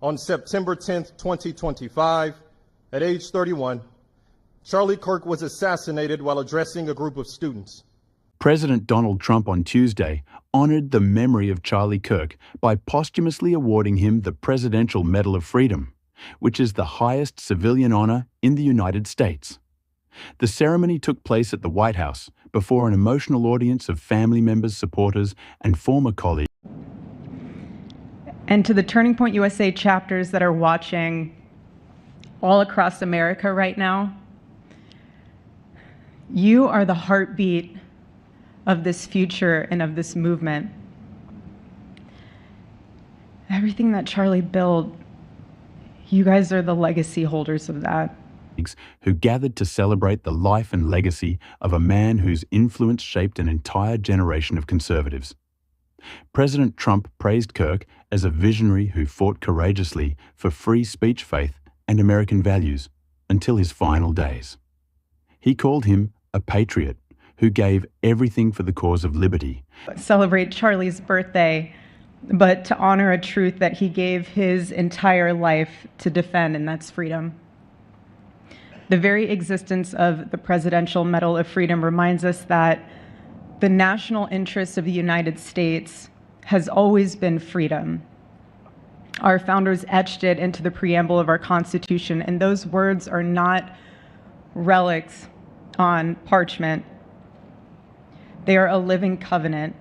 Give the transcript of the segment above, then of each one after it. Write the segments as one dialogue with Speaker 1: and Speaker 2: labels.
Speaker 1: On September 10th, 2025, at age 31, Charlie Kirk was assassinated while addressing a group of students.
Speaker 2: President Donald Trump on Tuesday honored the memory of Charlie Kirk by posthumously awarding him the Presidential Medal of Freedom, which is the highest civilian honor in the United States. The ceremony took place at the White House before an emotional audience of family members, supporters, and former colleagues.
Speaker 3: And to the Turning Point USA chapters that are watching all across America right now, you are the heartbeat of this future and of this movement. Everything that Charlie built, you guys are the legacy holders of that.
Speaker 2: Who gathered to celebrate the life and legacy of a man whose influence shaped an entire generation of conservatives. President Trump praised Kirk as a visionary who fought courageously for free speech, faith, and American values until his final days. He called him a patriot who gave everything for the cause of liberty.
Speaker 3: Celebrate Charlie's birthday, but to honor a truth that he gave his entire life to defend, and that's freedom. The very existence of the Presidential Medal of Freedom reminds us that the national interest of the United States has always been freedom. Our founders etched it into the preamble of our Constitution, and those words are not relics on parchment. They are a living covenant.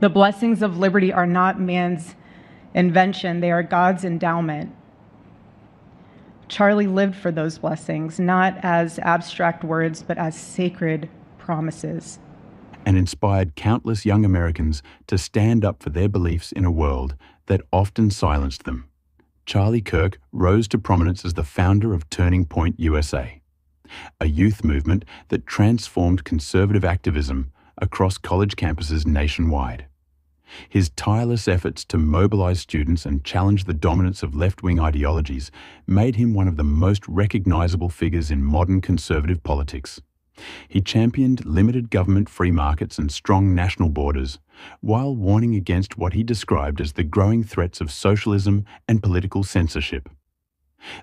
Speaker 3: The blessings of liberty are not man's invention, they are God's endowment. Charlie lived for those blessings, not as abstract words, but as sacred promises.
Speaker 2: And inspired countless young Americans to stand up for their beliefs in a world that often silenced them. Charlie Kirk rose to prominence as the founder of Turning Point USA, a youth movement that transformed conservative activism across college campuses nationwide. His tireless efforts to mobilize students and challenge the dominance of left-wing ideologies made him one of the most recognizable figures in modern conservative politics. He championed limited government free markets and strong national borders, while warning against what he described as the growing threats of socialism and political censorship.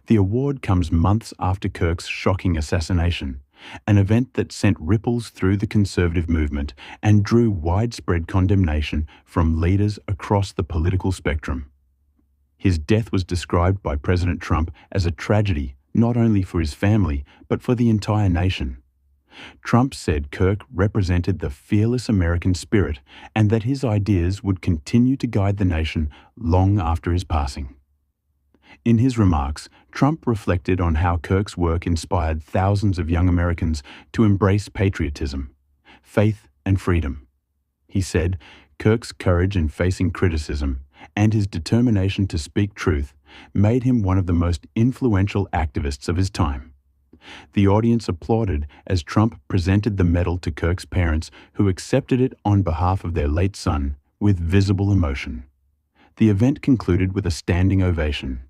Speaker 2: The award comes months after Kirk's shocking assassination, an event that sent ripples through the conservative movement and drew widespread condemnation from leaders across the political spectrum. His death was described by President Trump as a tragedy not only for his family, but for the entire nation. Trump said Kirk represented the fearless American spirit and that his ideas would continue to guide the nation long after his passing. In his remarks, Trump reflected on how Kirk's work inspired thousands of young Americans to embrace patriotism, faith, and freedom. He said Kirk's courage in facing criticism and his determination to speak truth made him one of the most influential activists of his time. The audience applauded as Trump presented the medal to Kirk's parents, who accepted it on behalf of their late son with visible emotion. The event concluded with a standing ovation.